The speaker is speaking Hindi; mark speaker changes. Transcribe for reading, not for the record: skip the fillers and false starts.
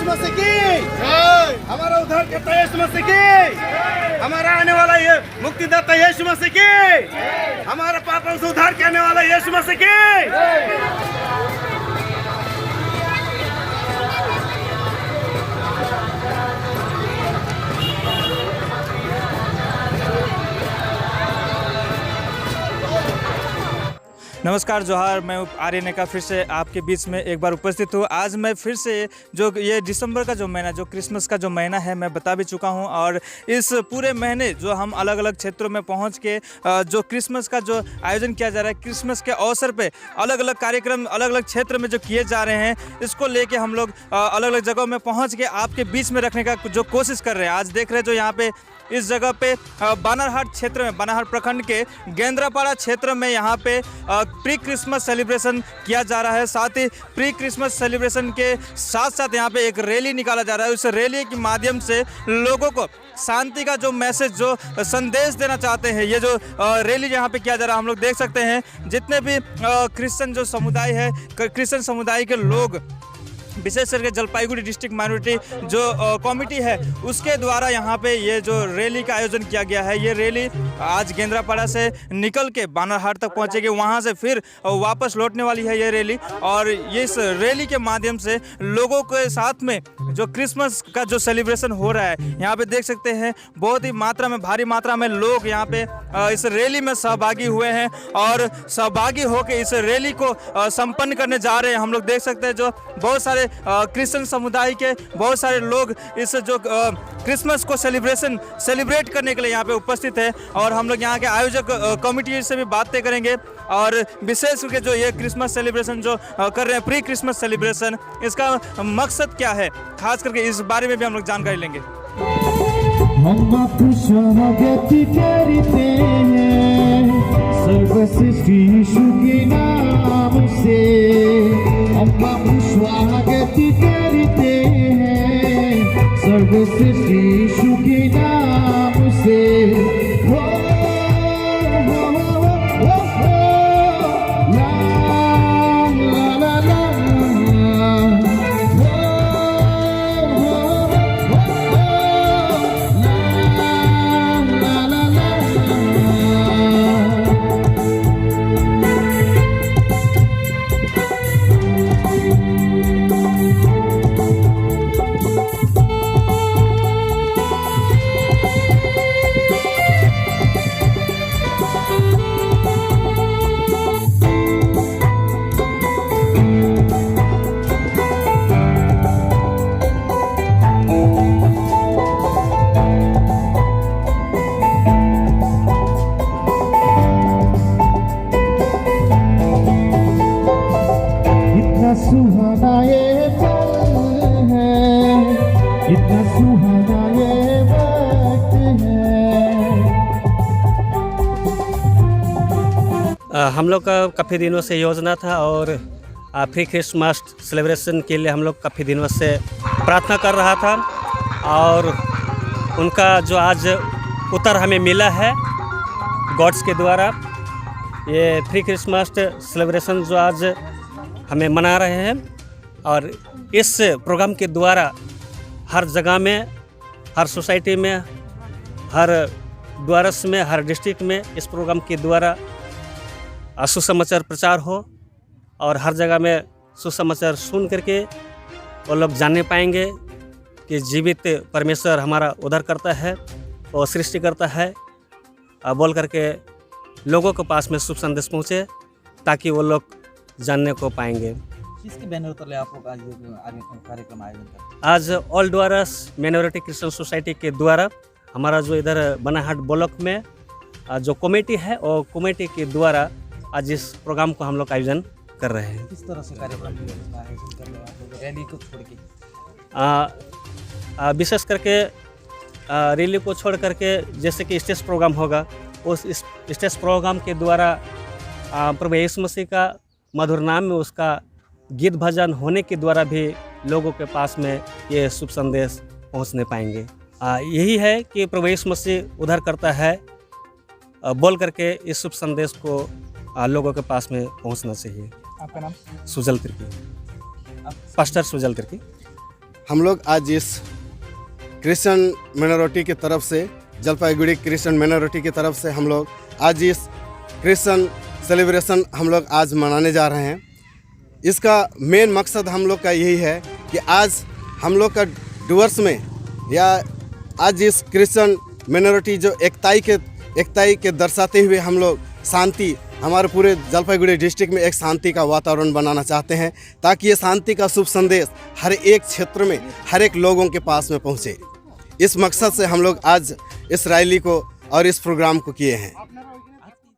Speaker 1: यीशु मसीह की, हमारा उद्धारकर्ता यीशु मसीह की, हमारा आने वाला ये मुक्तिदाता यीशु मसीह की, हमारा पापों से उद्धार करने वाला यीशु मसीह की।
Speaker 2: नमस्कार जोहार, मैं आर्यन का फिर से आपके बीच में एक बार उपस्थित हूँ। आज मैं फिर से जो ये दिसंबर का जो महीना, जो क्रिसमस का जो महीना है, मैं बता भी चुका हूँ। और इस पूरे महीने जो हम अलग अलग क्षेत्रों में पहुँच के जो क्रिसमस का जो आयोजन किया जा रहा है, क्रिसमस के अवसर पे अलग अलग कार्यक्रम अलग अलग क्षेत्र में जो किए जा रहे हैं, इसको लेके हम लोग अलग अलग जगहों में पहुँच के आपके बीच में रखने का जो कोशिश कर रहे हैं। आज देख रहे हैं जो यहाँ पे इस जगह पे बानरहाट क्षेत्र में, बानरहाट प्रखंड के गेंद्रापाड़ा क्षेत्र में यहाँ पे प्री क्रिसमस सेलिब्रेशन किया जा रहा है। साथ ही प्री क्रिसमस सेलिब्रेशन के साथ साथ यहाँ पे एक रैली निकाला जा रहा है। उस रैली के माध्यम से लोगों को शांति का जो मैसेज, जो संदेश देना चाहते हैं, ये जो रैली यहाँ पे किया जा रहा है, हम लोग देख सकते हैं जितने भी क्रिश्चियन जो समुदाय है, क्रिश्चियन समुदाय के लोग, विशेष करके जलपाईगुड़ी डिस्ट्रिक्ट माइनॉरिटी जो कमेटी है, उसके द्वारा यहाँ पे ये जो रैली का आयोजन किया गया है। ये रैली आज गेंद्रापाड़ा से निकल के बानरहाट तक पहुँचेगी, वहाँ से फिर वापस लौटने वाली है ये रैली। और ये इस रैली के माध्यम से लोगों के साथ में जो क्रिसमस का जो सेलिब्रेशन हो रहा है, यहाँ पे देख सकते हैं बहुत ही मात्रा में, भारी मात्रा में लोग यहाँ पे इस रैली में सहभागी हुए हैं और सहभागी होकर इस रैली को संपन्न करने जा रहे हैं। हम लोग देख सकते हैं जो बहुत सारे क्रिश्चियन समुदाय के बहुत सारे लोग इस जो क्रिसमस को सेलिब्रेट करने के लिए यहाँ पे उपस्थित है। और हम लोग यहाँ के आयोजक कमेटी से भी बातें करेंगे और विशेष करके जो ये क्रिसमस सेलिब्रेशन जो कर रहे हैं, प्री क्रिसमस सेलिब्रेशन, इसका मकसद क्या है, खास करके इस बारे में भी हम लोग जानकारी लेंगे।
Speaker 3: हम आपको स्वागत करते हैं सर्वश्रेष्ठ यीशु के नाम से, हम आपको स्वागत करते हैं सर्वश्रेष्ठ यीशु के नाम से। सुहाना ये पल है, इतना सुहाना ये वक्त है।
Speaker 4: हम लोग का काफ़ी दिनों से योजना था और प्री क्रिसमस सेलिब्रेशन के लिए हम लोग काफ़ी दिनों से प्रार्थना कर रहा था और उनका जो आज उत्तर हमें मिला है गॉड्स के द्वारा। ये प्री क्रिसमस सेलिब्रेशन जो आज हमें मना रहे हैं और इस प्रोग्राम के द्वारा हर जगह में, हर सोसाइटी में, हर द्वारस में, हर डिस्ट्रिक्ट में इस प्रोग्राम के द्वारा सुसमाचार प्रचार हो और हर जगह में सुसमाचार सुन करके वो लोग जानने पाएंगे कि जीवित परमेश्वर हमारा उद्धार करता है और सृष्टि करता है, बोल करके लोगों के पास में शुभ संदेश पहुँचे ताकि वो लोग जानने को पाएंगे।
Speaker 5: किसके बैनर तले आप लोग आज कार्यक्रम आयोजन करते हैं?
Speaker 4: आज ऑल द्वारस माइनॉरिटी क्रिश्चियन सोसाइटी के द्वारा हमारा जो इधर बानरहाट ब्लॉक में जो कमेटी है और कमेटी के द्वारा आज इस प्रोग्राम को हम लोग आयोजन कर रहे हैं।
Speaker 5: किस तरह से कार्यक्रम आयोजन कर रहे हैं आप लोग रैली को छोड़ के?
Speaker 4: विशेष करके रैली को छोड़ करके जैसे कि स्टेज प्रोग्राम होगा, उस स्टेज प्रोग्राम के द्वारा प्रभु यीशु मसीह का मधुर नाम में उसका गीत भजन होने के द्वारा भी लोगों के पास में ये शुभ संदेश पहुंचने पाएंगे। यही है कि प्रभु यीशु मसीह उद्धार करता है, बोल करके इस शुभ संदेश को लोगों के पास में पहुंचना चाहिए।
Speaker 5: आपका नाम?
Speaker 4: सुजल तिर्की, पास्टर सुजल तिर्की।
Speaker 6: हम लोग आज इस क्रिश्चियन माइनॉरिटी की तरफ से, जलपाईगुड़ी क्रिश्चियन माइनॉरिटी की तरफ से हम लोग आज इस क्रिश्चियन सेलिब्रेशन हम लोग आज मनाने जा रहे हैं। इसका मेन मकसद हम लोग का यही है कि आज हम लोग का डुवर्स में या आज इस क्रिश्चियन माइनॉरिटी जो एकताई के दर्शाते हुए हम लोग शांति, हमारे पूरे जलपाईगुड़ी डिस्ट्रिक्ट में एक शांति का वातावरण बनाना चाहते हैं, ताकि ये शांति का शुभ संदेश हर एक क्षेत्र में, हर एक लोगों के पास में पहुँचे। इस मकसद से हम लोग आज इस रैली को और इस प्रोग्राम को किए हैं।